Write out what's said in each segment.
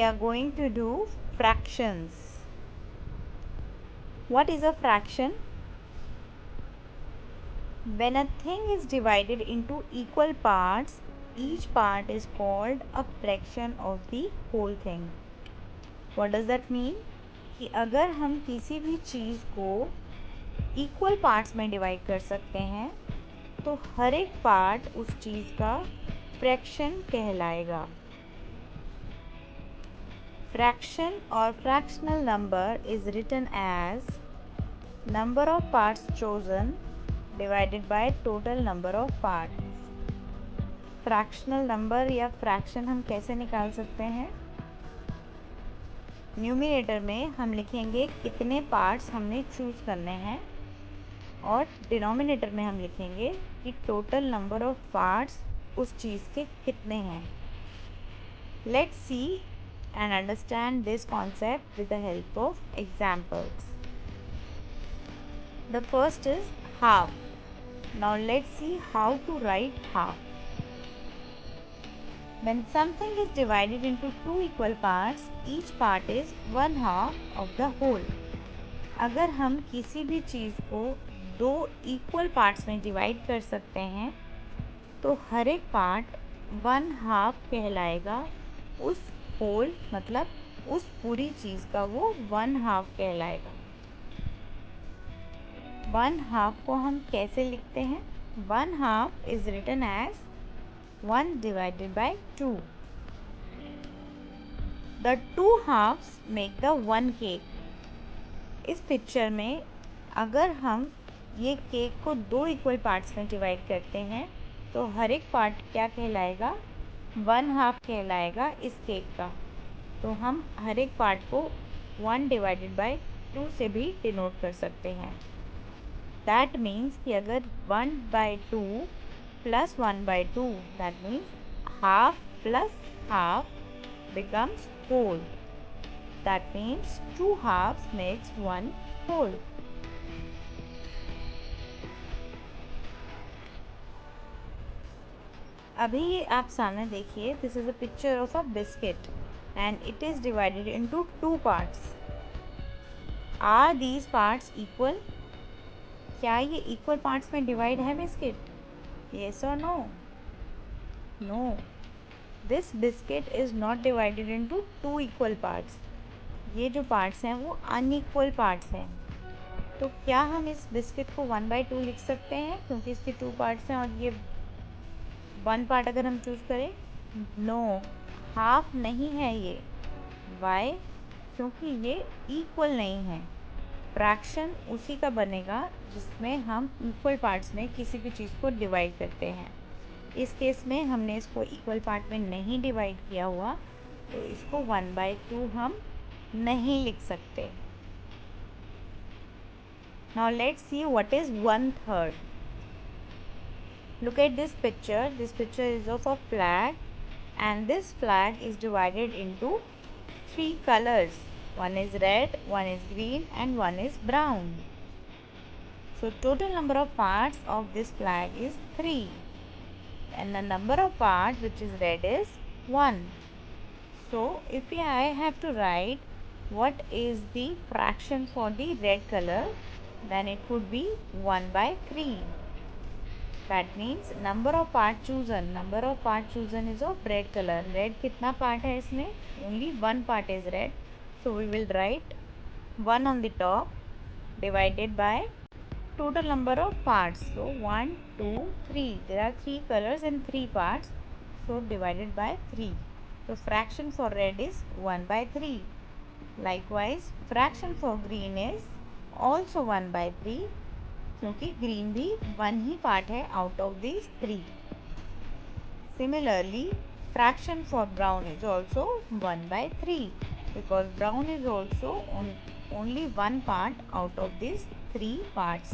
are going to do fractions. What is a fraction? When a thing is divided into equal parts, each part is called a fraction of the whole thing. What does that mean? कि अगर हम किसी भी चीज़ को equal parts में divide कर सकते हैं तो हर एक पार्ट उस चीज़ का फ्रैक्शन कहलाएगा. Fraction or fractional number is written as number of parts chosen divided by total number of parts. Fractional number या fraction हम कैसे निकाल सकते हैं? न्यूमिनेटर में हम लिखेंगे कितने पार्ट्स हमने चूज़ करने हैं और डिनोमिनेटर में हम लिखेंगे कि टोटल नंबर ऑफ पार्ट्स उस चीज़ के कितने हैं. Let's see and understand this concept with the help of examples. The first is half. Now let's see how to write half. When something is divided into two equal parts, each part is one half of the whole. अगर हम किसी भी चीज़ को दो equal parts में divide कर सकते हैं तो हर एक पार्ट वन हाफ कहलाएगा. उस होल मतलब उस पूरी चीज़ का वो वन हाफ कहलाएगा. वन हाफ को हम कैसे लिखते हैं? One half is written as 1 divided by 2. The two halves make the one cake. इस पिक्चर में अगर हम ये केक को दो इक्वल पार्ट्स में डिवाइड करते हैं तो हर एक पार्ट क्या कहलाएगा? वन हाफ कहलाएगा इस केक का. तो हम हर एक पार्ट को 1 divided by 2 से भी डिनोट कर सकते हैं. दैट मीन्स कि अगर 1/2 plus 1/2 that means half plus half becomes whole. That means two halves makes one whole. अभी ये आप सामने देखिए. This is a picture of a biscuit and it is divided into two parts. Are these parts equal? क्या ये equal parts में divide है biscuit? Yes or no? No. This biscuit is not divided into two equal parts. ये जो parts हैं वो unequal parts हैं. तो क्या हम इस बिस्किट को 1/2 लिख सकते हैं क्योंकि इसके टू पार्ट्स हैं और ये वन पार्ट अगर हम चूज़ करें? नो, हाफ नहीं है ये. वाई? क्योंकि ये इक्वल नहीं है. फ्रैक्शन उसी का बनेगा जिसमें हम इक्वल पार्ट्स में किसी भी चीज़ को डिवाइड करते हैं. इस केस में हमने इसको इक्वल पार्ट में नहीं डिवाइड किया हुआ तो इसको 1/2 हम नहीं लिख सकते. Now let's see what is 1/3. Look at this picture. This picture is of a flag and this flag is divided into three colors. One is red, one is green and one is brown. So total number of parts of this flag is 3 and the number of parts which is red is 1. So if I have to write what is the fraction for the red color, then it would be 1/3. That means number of part chosen is of red color. Red कितना part है इसमें? Only one part is red. So we will write 1 on the top divided by total number of parts. So 1, 2, 3. There are 3 colors and 3 parts. So divided by 3. So fraction for red is 1/3. Likewise, fraction for green is also 1/3. क्योंकि green भी one ही part है out of this 3. Similarly fraction for brown is also 1/3 because brown is also only one part out of this 3 parts.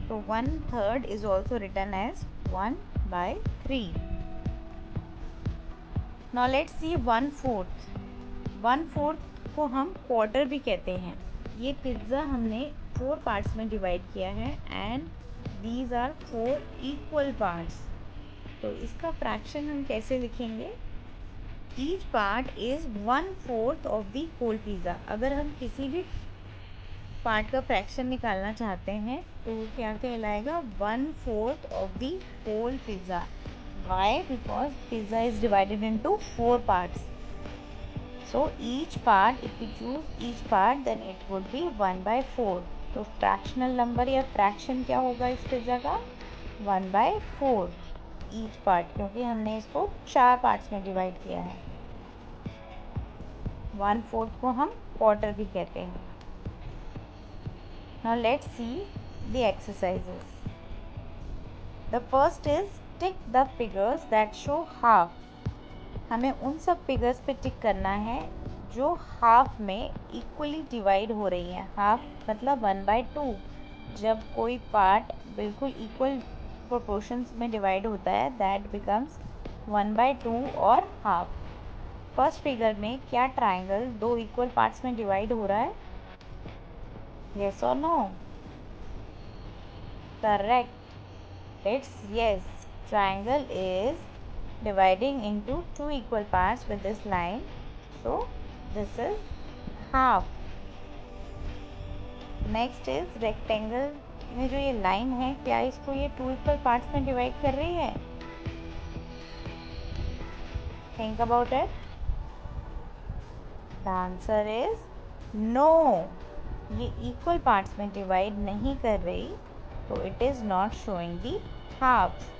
तो 1/3 is also written as 1/3. Now let's see 1/4. 1/4 को हम quarter भी कहते हैं. ये पिज्ज़ा हमने 4 पार्ट्स में डिवाइड किया है and these are 4 equal parts. तो इसका फ्रैक्शन हम कैसे लिखेंगे? Each part is 1/4 of the whole pizza. अगर हम किसी भी पार्ट का फ्रैक्शन निकालना चाहते हैं तो वो क्या कहलाएगा? 1/4 of the whole pizza. Why? Because pizza is divided into 4 parts. So each part, if we choose each part, then it would be 1/4. तो फ्रैक्शनल नंबर या फ्रैक्शन क्या होगा इस पिज़्ज़ा का? 1/4 ईच पार्ट, क्योंकि हमने इसको 4 पार्ट्स में डिवाइड किया है. 1/4 को हम क्वार्टर भी कहते हैं. Now let's see the exercises. The first is tick the figures that show half. हमें उन सब फिगर्स पे टिक करना है जो हाफ में इक्वली डिवाइड हो रही हैं. हाफ मतलब 1/2. जब कोई पार्ट बिल्कुल इक्वल प्रोपोर्शंस में डिवाइड होता है दैट बिकम्स 1/2 और हाफ. फर्स्ट फिगर में क्या ट्राइंगल दो इक्वल पार्ट्स में डिवाइड हो रहा है? यस और no? Correct. It's yes. Triangle is dividing into 2 equal parts with this line. So this is half. Next is rectangle में जो ये लाइन है क्या इसको ये 2 equal parts में डिवाइड कर रही है? Think about it. The answer is no. ये equal parts में डिवाइड नहीं कर रही तो it is not showing the halves.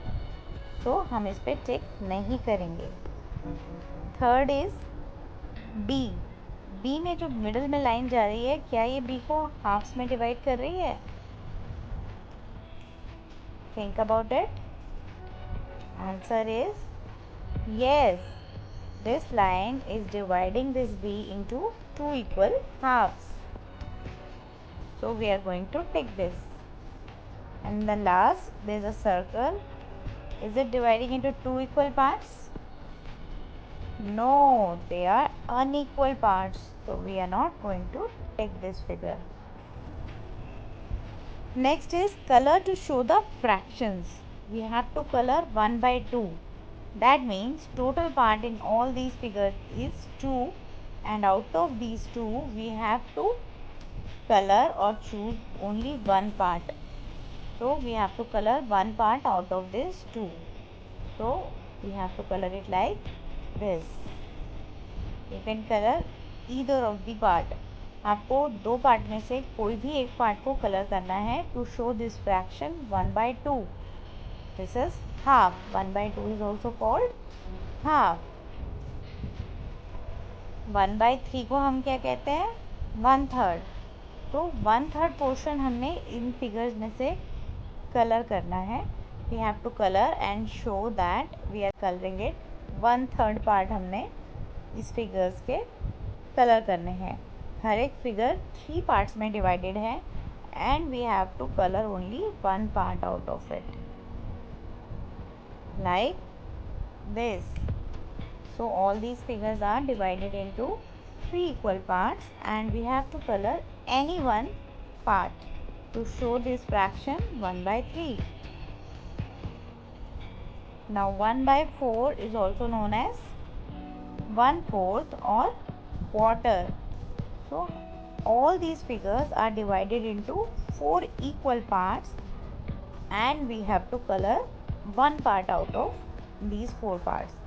तो हम इस पे टिक नहीं करेंगे. Third is B. बी में जो मिडल में लाइन जा रही है क्या ये बी को हाफ्स में डिवाइड कर रही है? Think about it. Answer is yes. This line is dividing this B into 2 equal halves. So we are going to tick this. And the last, there is a circle. Is it dividing into 2 equal parts? No, they are unequal parts. So we are not going to take this figure. Next is color to show the fractions. We have to color 1/2. That means total part in all these figures is 2, and out of these 2 we have to color or choose only one part. So we have to color one part out of this 2. So we have to color it like this. You can color either of the part. आपको दो part में से कोई भी एक part को colour करना है to show this fraction 1/2. This is half. 1/2 is also called half. 1/3 को हम क्या कहते हैं? 1/3. तो 1/3 पोर्शन हमने इन फिगर्स में से कलर करना है. We have to colour and show that we are colouring it. 1/3 part हमने इस फिगर्स के कलर करने हैं. हर एक फिगर 3 पार्ट्स में डिवाइडेड है and we have to colour only one part out of it like this. So all these figures are divided into 3 equal parts and we have to color any one part to show this fraction 1/3. Now 1/4 is also known as 1/4 or quarter. So all these figures are divided into 4 equal parts and we have to color one part out of these 4 parts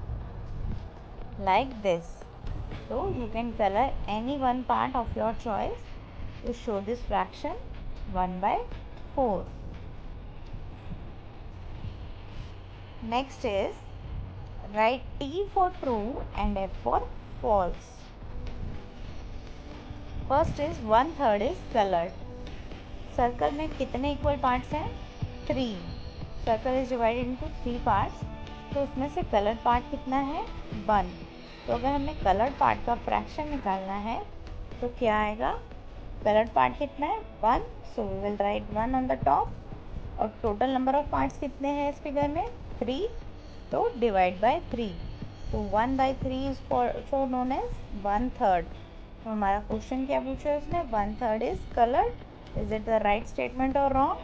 like this. So you can color any one part of your choice to show this fraction 1/4. Next is write T for true and F for false. First is 1/3 is colored. Circle में कितने equal parts हैं? 3. Circle is divided into 3 parts. तो उसमें से coloured part कितना है? 1. तो अगर हमें कलर्ड पार्ट का फ्रैक्शन निकालना है तो क्या आएगा? कलर्ड पार्ट कितना है? 1. So we will write 1 on the top. और टोटल नंबर ऑफ पार्ट्स कितने हैं इस फिगर में? 3. तो डिवाइड बाय 3. तो 1/3 इज फॉर नोन एज 1/3. तो हमारा क्वेश्चन क्या पूछा है उसने? 1/3 is coloured. Is it the right statement or wrong?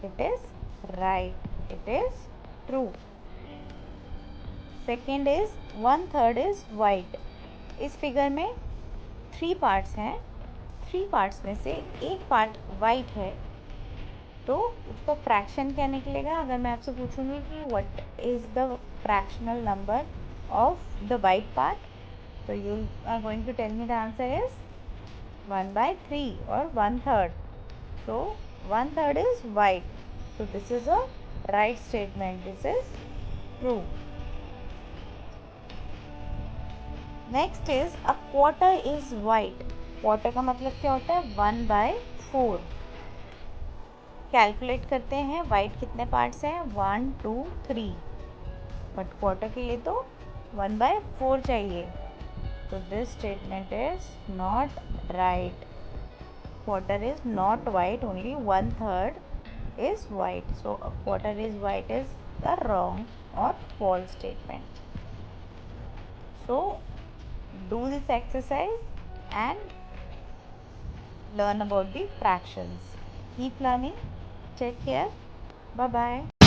It is right. It is true. Second is 1/3 is white. इस फिगर में 3 पार्ट्स हैं, 3 पार्ट्स में से एक पार्ट वाइट है, तो उसका फ्रैक्शन क्या निकलेगा? अगर मैं आपसे पूछूंगी कि what is the fractional number of the white part, तो you are going to tell me the answer is 1/3 or 1/3. So 1/3 is white. So this is a right statement. This is true. Next is a quarter is white. Quarter का मतलब क्या होता है? 1/4. Calculate करते हैं white कितने parts हैं? 1 2 3, but quarter के लिए तो 1/4 चाहिए, तो this statement is not right. Quarter is not white, only 1/3 is white. So a quarter is white is the wrong or false statement. So do this exercise and learn about the fractions. Keep learning. Take care. Bye bye.